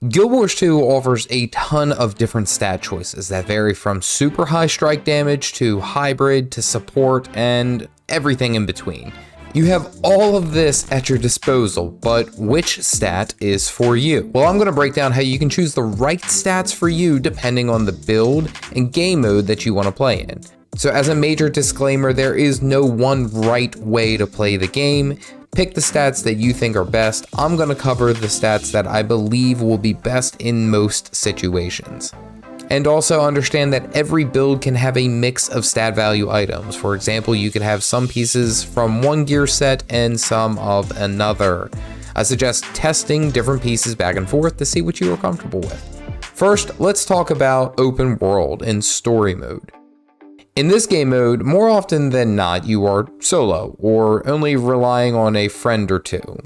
Guild Wars 2 offers a ton of different stat choices that vary from super high strike damage to hybrid to support and everything in between. You have all of this at your disposal, but which stat is for you? Well, I'm going to break down how you can choose the right stats for you depending on the build and game mode that you want to play in. So as a major disclaimer, there is no one right way to play the game. Pick the stats that you think are best. I'm going to cover the stats that I believe will be best in most situations. And also understand that every build can have a mix of stat value items. For example, you could have some pieces from one gear set and some of another. I suggest testing different pieces back and forth to see what you are comfortable with. First, let's talk about open world and story mode. In this game mode, more often than not, you are solo or only relying on a friend or two.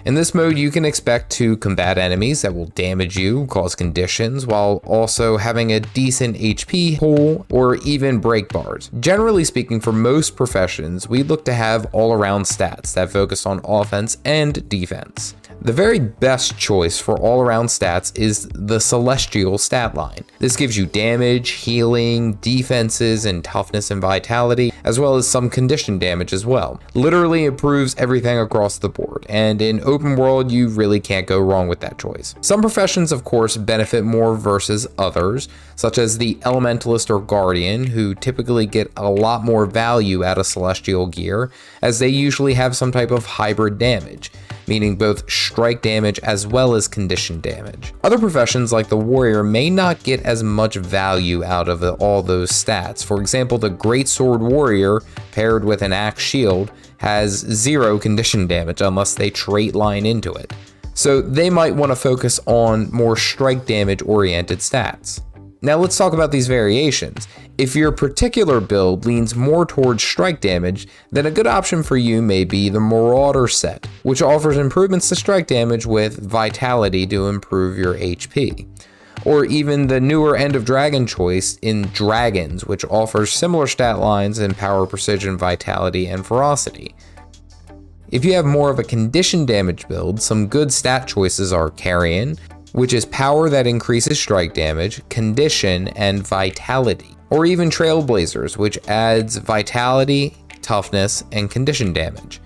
In this mode, you can expect to combat enemies that will damage you, cause conditions, while also having a decent HP pool or even break bars. Generally speaking, for most professions, we look to have all-around stats that focus on offense and defense. The very best choice for all-around stats is the Celestial stat line. This gives you damage, healing, defenses, and toughness and vitality, as well as some condition damage as well. Literally improves everything across the board, and in open world, you really can't go wrong with that choice. Some professions, of course, benefit more versus others, such as the Elementalist or Guardian, who typically get a lot more value out of Celestial gear, as they usually have some type of hybrid damage, meaning both strike damage as well as condition damage. Other professions like the warrior may not get as much value out of all those stats. For example, the greatsword warrior paired with an axe shield has 0 condition damage unless they trait line into it. So they might want to focus on more strike damage oriented stats. Now let's talk about these variations. If your particular build leans more towards strike damage, then a good option for you may be the Marauder set, which offers improvements to strike damage with vitality to improve your HP. Or even the newer End of Dragon choice in Dragons, which offers similar stat lines in power, precision, vitality, and ferocity. If you have more of a condition damage build, some good stat choices are Carrion, which is power that increases strike damage, condition, and vitality. Or even Trailblazers, which adds vitality, toughness, and condition damage.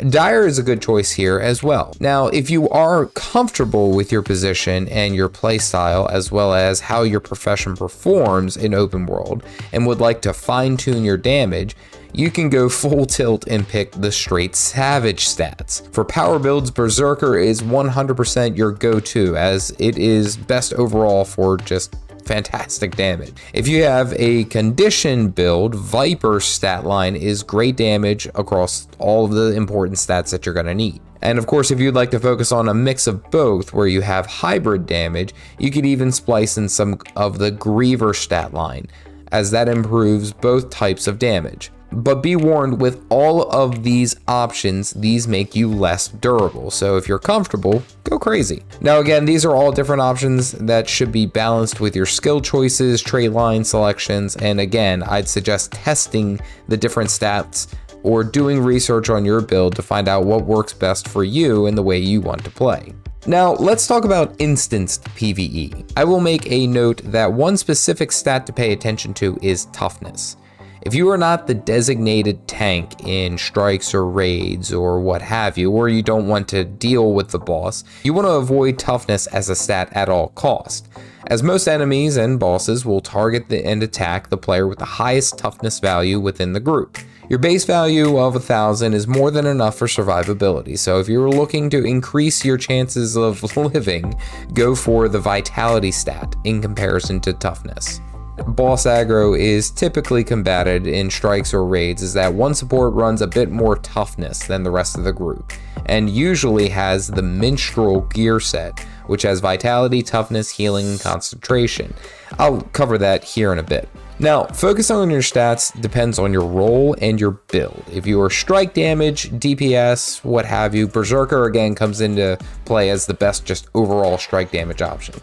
Dire is a good choice here as well. Now, if you are comfortable with your position and your playstyle, as well as how your profession performs in open world, and would like to fine-tune your damage, you can go full tilt and pick the straight Savage stats. For power builds, Berserker is 100% your go-to, as it is best overall for just fantastic damage. If you have a condition build, Viper's stat line is great damage across all of the important stats that you're going to need. And of course, if you'd like to focus on a mix of both where you have hybrid damage, you could even splice in some of the Griever stat line, as that improves both types of damage. But be warned, with all of these options, these make you less durable. So if you're comfortable, go crazy. Now again, these are all different options that should be balanced with your skill choices, trait line selections, and again, I'd suggest testing the different stats or doing research on your build to find out what works best for you and the way you want to play. Now, let's talk about instanced PvE. I will make a note that one specific stat to pay attention to is toughness. If you are not the designated tank in strikes or raids or what have you, or you don't want to deal with the boss, you want to avoid toughness as a stat at all cost, as most enemies and bosses will target and attack the player with the highest toughness value within the group. Your base value of 1000 is more than enough for survivability, so if you're looking to increase your chances of living, go for the vitality stat in comparison to toughness. Boss aggro is typically combated in strikes or raids is that one support runs a bit more toughness than the rest of the group, and usually has the minstrel gear set, which has vitality, toughness, healing, and concentration. I'll cover that here in a bit. Now, focusing on your stats depends on your role and your build. If you are strike damage, DPS, what have you, Berserker again comes into play as the best just overall strike damage option.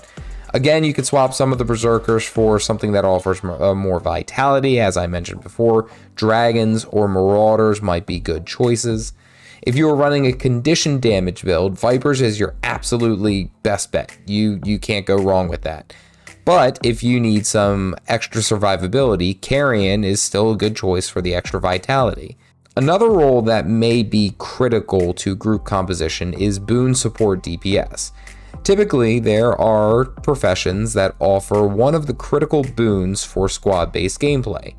Again, you could swap some of the Berserkers for something that offers more vitality. As I mentioned before, Dragons or Marauders might be good choices. If you are running a conditioned damage build, Vipers is your absolutely best bet. You can't go wrong with that. But if you need some extra survivability, Carrion is still a good choice for the extra vitality. Another role that may be critical to group composition is boon support DPS. Typically, there are professions that offer one of the critical boons for squad-based gameplay,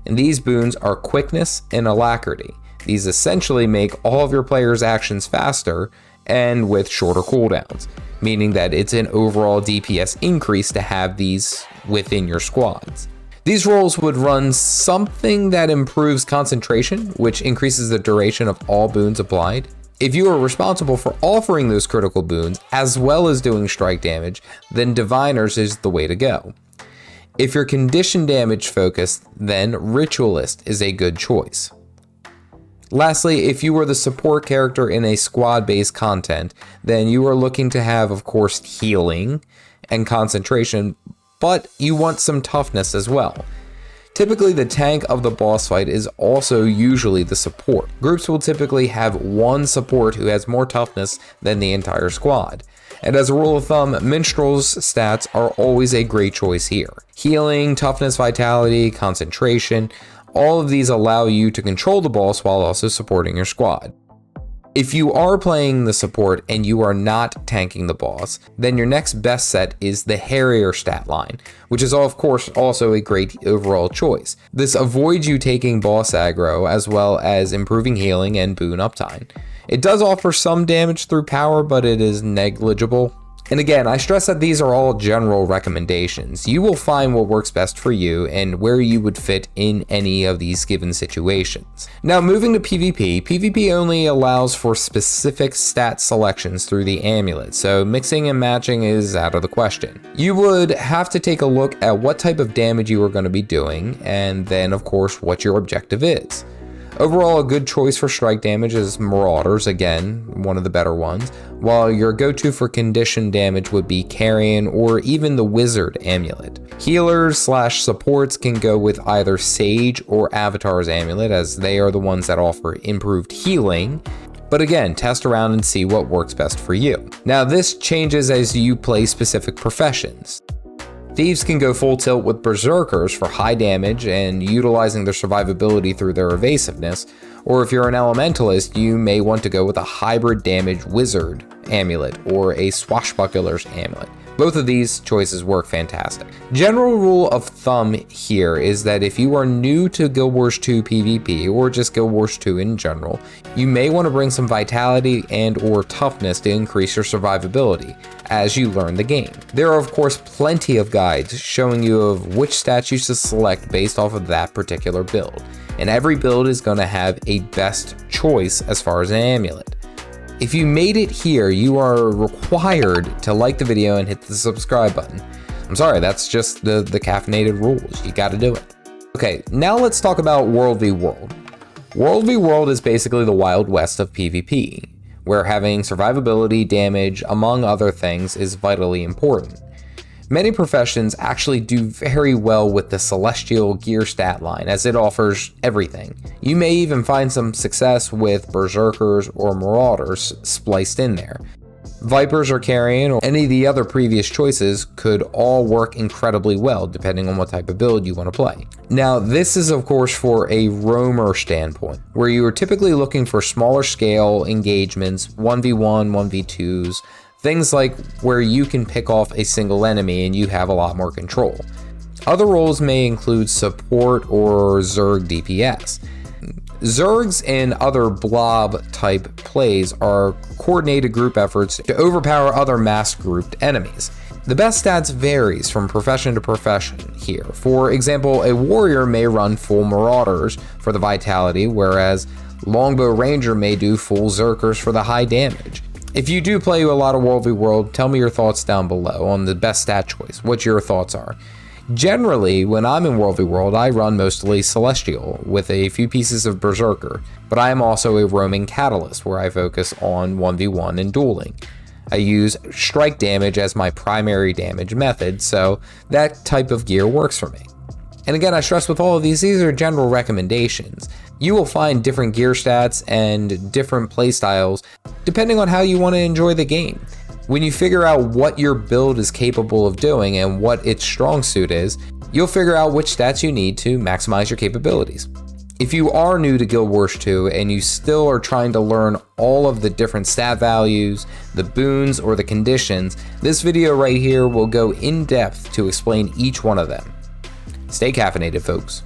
and these boons are quickness and alacrity. These essentially make all of your players' actions faster and with shorter cooldowns, meaning that it's an overall DPS increase to have these within your squads. These roles would run something that improves concentration, which increases the duration of all boons applied. If you are responsible for offering those critical boons as well as doing strike damage, then Diviners is the way to go. If you're condition damage focused, then Ritualist is a good choice. Lastly, if you are the support character in a squad-based content, then you are looking to have, of course, healing and concentration, but you want some toughness as well. Typically, the tank of the boss fight is also usually the support. Groups will typically have one support who has more toughness than the entire squad. And as a rule of thumb, Minstrel's stats are always a great choice here. Healing, toughness, vitality, concentration, all of these allow you to control the boss while also supporting your squad. If you are playing the support and you are not tanking the boss, then your next best set is the Harrier stat line, which is of course also a great overall choice. This avoids you taking boss aggro as well as improving healing and boon uptime. It does offer some damage through power, but it is negligible. And again, I stress that these are all general recommendations. You will find what works best for you and where you would fit in any of these given situations. Now moving to PvP, PvP only allows for specific stat selections through the amulet, so mixing and matching is out of the question. You would have to take a look at what type of damage you are going to be doing, and then of course what your objective is. Overall, a good choice for strike damage is Marauders, again, one of the better ones, while your go-to for condition damage would be Carrion or even the Wizard Amulet. Healers/supports can go with either Sage or Avatar's Amulet, as they are the ones that offer improved healing, but again, test around and see what works best for you. Now, this changes as you play specific professions. Thieves can go full tilt with Berserkers for high damage and utilizing their survivability through their evasiveness, or if you're an Elementalist, you may want to go with a hybrid damage Wizard Amulet or a Swashbuckler's Amulet. Both of these choices work fantastic. General rule of thumb here is that if you are new to Guild Wars 2 PvP or just Guild Wars 2 in general, you may want to bring some vitality and or toughness to increase your survivability as you learn the game. There are of course plenty of guides showing you of which stats you should select based off of that particular build, and every build is going to have a best choice as far as an amulet. If you made it here, you are required to like the video and hit the subscribe button. I'm sorry, that's just the caffeinated rules. You gotta do it. Okay, now let's talk about World v World. World v World is basically the Wild West of PvP, where having survivability, damage, among other things, is vitally important. Many professions actually do very well with the Celestial Gear stat line, as it offers everything. You may even find some success with Berserkers or Marauders spliced in there. Vipers or Carrion or any of the other previous choices could all work incredibly well depending on what type of build you want to play. Now this is of course for a roamer standpoint, where you are typically looking for smaller scale engagements, 1v1, 1v2s, things like where you can pick off a single enemy and you have a lot more control. Other roles may include support or Zerg DPS. Zergs and other blob type plays are coordinated group efforts to overpower other mass grouped enemies. The best stats varies from profession to profession here. For example, a warrior may run full Marauders for the vitality, whereas Longbow Ranger may do full Zerkers for the high damage. If you do play a lot of World v World, tell me your thoughts down below on the best stat choice, what your thoughts are. Generally, when I'm in World v World, I run mostly Celestial with a few pieces of Berserker, but I am also a roaming Catalyst where I focus on 1v1 and dueling. I use strike damage as my primary damage method, so that type of gear works for me. And again, I stress with all of these are general recommendations. You will find different gear stats and different playstyles depending on how you want to enjoy the game. When you figure out what your build is capable of doing and what its strong suit is, you'll figure out which stats you need to maximize your capabilities. If you are new to Guild Wars 2 and you still are trying to learn all of the different stat values, the boons, or the conditions, this video right here will go in depth to explain each one of them. Stay caffeinated, folks.